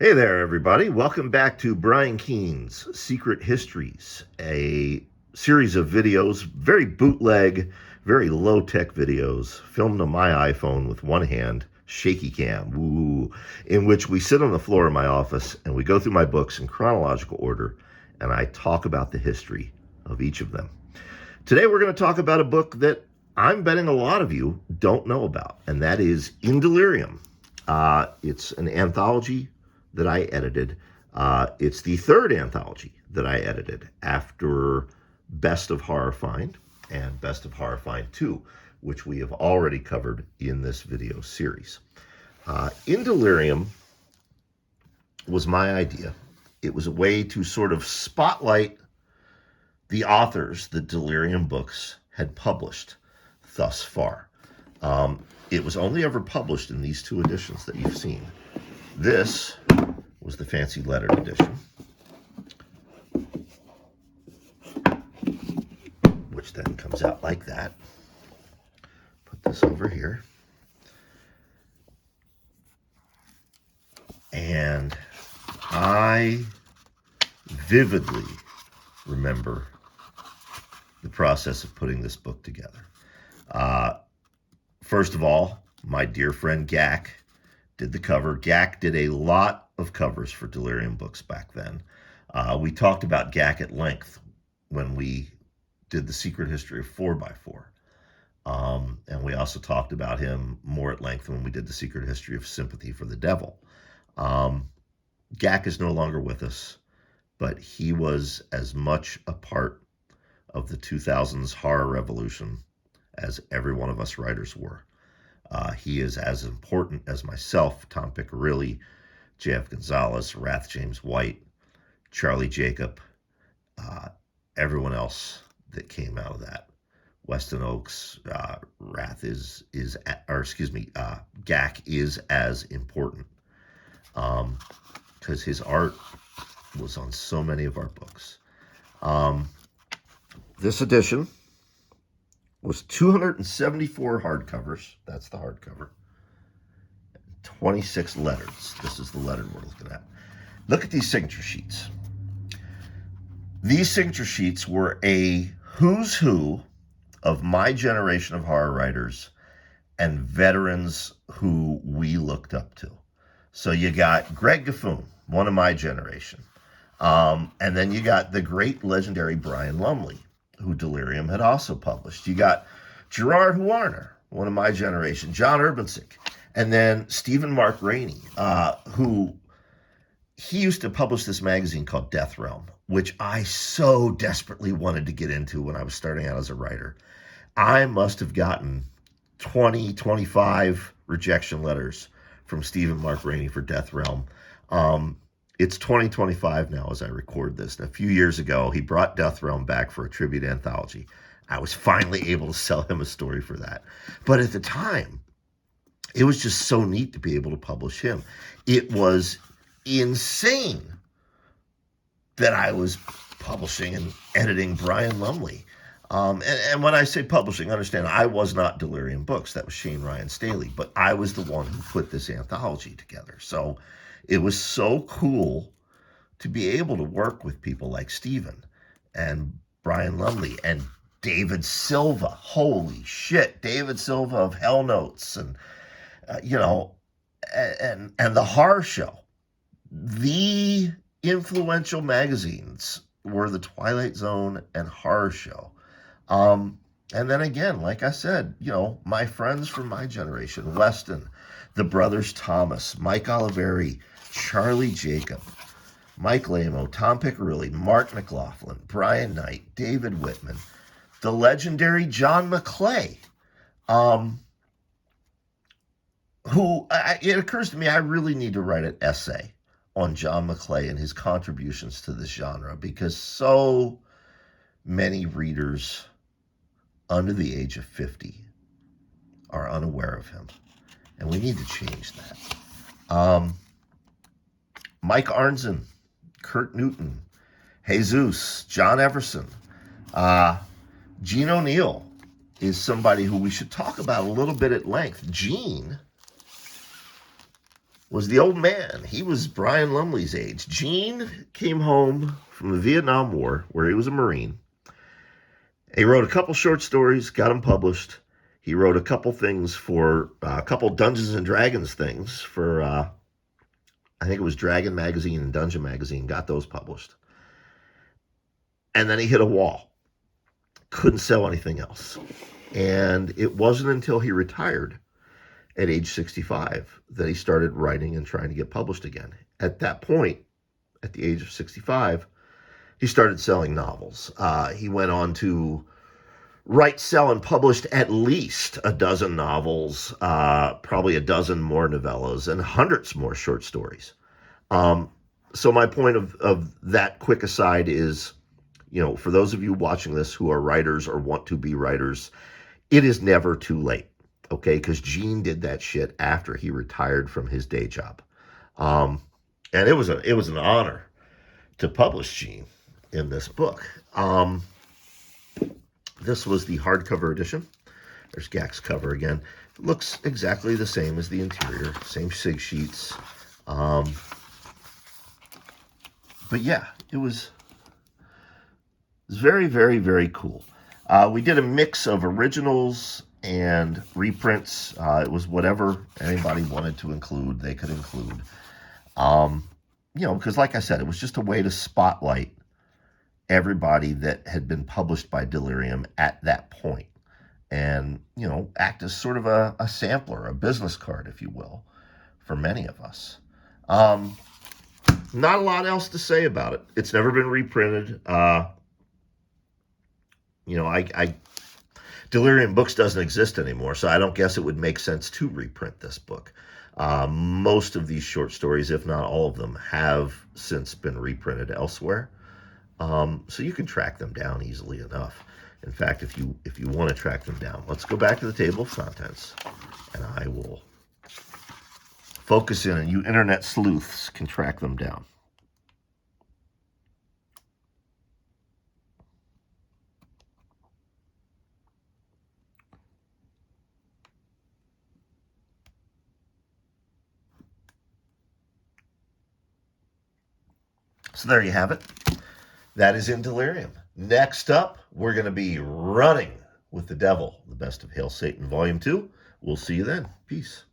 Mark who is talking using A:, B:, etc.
A: Hey there, everybody. Welcome back to Brian Keene's Secret Histories, a series of videos, very bootleg, very low-tech videos, filmed on my iPhone with one hand, shaky cam, woo, in which we sit on the floor in my office and we go through my books in chronological order, and I talk about the history of each of them. Today we're going to talk about a book that I'm betting a lot of you don't know about, and that is In Delirium. It's an anthology that I edited. It's the third anthology that I edited after Best of Horrifying and Best of Horrifying 2, which we have already covered in this video series. In Delirium was my idea. It was a way to sort of spotlight the authors that Delirium Books had published thus far. It was only ever published in these two editions that you've seen. This was the fancy lettered edition, which then comes out like that. Put this over here. And I vividly remember the process of putting this book together. First of all, my dear friend Gak did the cover. Gak did a lot of covers for Delirium Books back then. We talked about Gak at length when we did the Secret History of 4x4. And we also talked about him more at length when we did the Secret History of Sympathy for the Devil. Gak is no longer with us, but he was as much a part of the 2000s horror revolution as every one of us writers were. He is as important as myself, Tom Piccirilli, J.F. Gonzalez, Rath James White, Charlie Jacob, everyone else that came out of that. Weston Oakes, Gak is as important because his art was on so many of our books. This edition was 274 hardcovers. That's the hardcover. 26 letters. This is the lettered we're looking at. Look at these signature sheets. These signature sheets were a who's who of my generation of horror writers and veterans who we looked up to. So you got Greg Gaffoon, one of my generation. And then you got the great legendary Brian Lumley, who Delirium had also published. You got Gerard Huarner, one of my generation, John Urbancic, and then Stephen Mark Rainey, who he used to publish this magazine called Death Realm, which I so desperately wanted to get into when I was starting out as a writer. I must have gotten 20, 25 rejection letters from Stephen Mark Rainey for Death Realm. It's 2025 now as I record this. And a few years ago, he brought Death Realm back for a tribute anthology. I was finally able to sell him a story for that. But at the time, it was just so neat to be able to publish him. It was insane that I was publishing and editing Brian Lumley. And when I say publishing, understand, I was not Delirium Books. That was Shane Ryan Staley. But I was the one who put this anthology together. So it was so cool to be able to work with people like Stephen and Brian Lumley and David Silva. Holy shit, David Silva of Hell Notes and and the Horror Show. The influential magazines were the Twilight Zone and Horror Show. And then again, like I said, my friends from my generation, Weston, the brothers Thomas, Mike Oliveri, Charlie Jacob, Mike Lamo, Tom Piccirilli, Mark McLaughlin, Brian Knight, David Whitman, the legendary John McClay, it occurs to me I really need to write an essay on John McClay and his contributions to this genre, because so many readers under the age of 50 are unaware of him, and we need to change that. Mike Arnzen, Kurt Newton, Jesus, John Everson, Gene O'Neill is somebody who we should talk about a little bit at length. Gene was the old man. He was Brian Lumley's age. Gene came home from the Vietnam War, where he was a Marine. He wrote a couple short stories, got them published. He wrote a couple things for a couple Dungeons and Dragons things for, I think it was Dragon Magazine and Dungeon Magazine, got those published. And then he hit a wall. Couldn't sell anything else. And it wasn't until he retired at age 65 that he started writing and trying to get published again. At that point, at the age of 65, he started selling novels. He went on to write, sell, and published at least a dozen novels, probably a dozen more novellas, and hundreds more short stories. So my point of that quick aside is, for those of you watching this who are writers or want to be writers, it is never too late, okay? Because Gene did that shit after he retired from his day job. And it was an honor to publish Gene in this book. This was the hardcover edition. There's Gak's cover again. It looks exactly the same as the interior, same sig sheets. But yeah, it was very, very, very cool. We did a mix of originals and reprints. It was whatever anybody wanted to include, they could include. Because like I said, it was just a way to spotlight everybody that had been published by Delirium at that point. And, act as sort of a sampler, a business card, if you will, for many of us. Not a lot else to say about it. It's never been reprinted. Delirium Books doesn't exist anymore, so I don't guess it would make sense to reprint this book. Most of these short stories, if not all of them, have since been reprinted elsewhere. So you can track them down easily enough. In fact, if you want to track them down, let's go back to the table of contents, and I will focus in, and you internet sleuths can track them down. So there you have it. That is In Delirium. Next up, we're going to be Running with the Devil, the Best of Hail Satan, Volume 2. We'll see you then. Peace.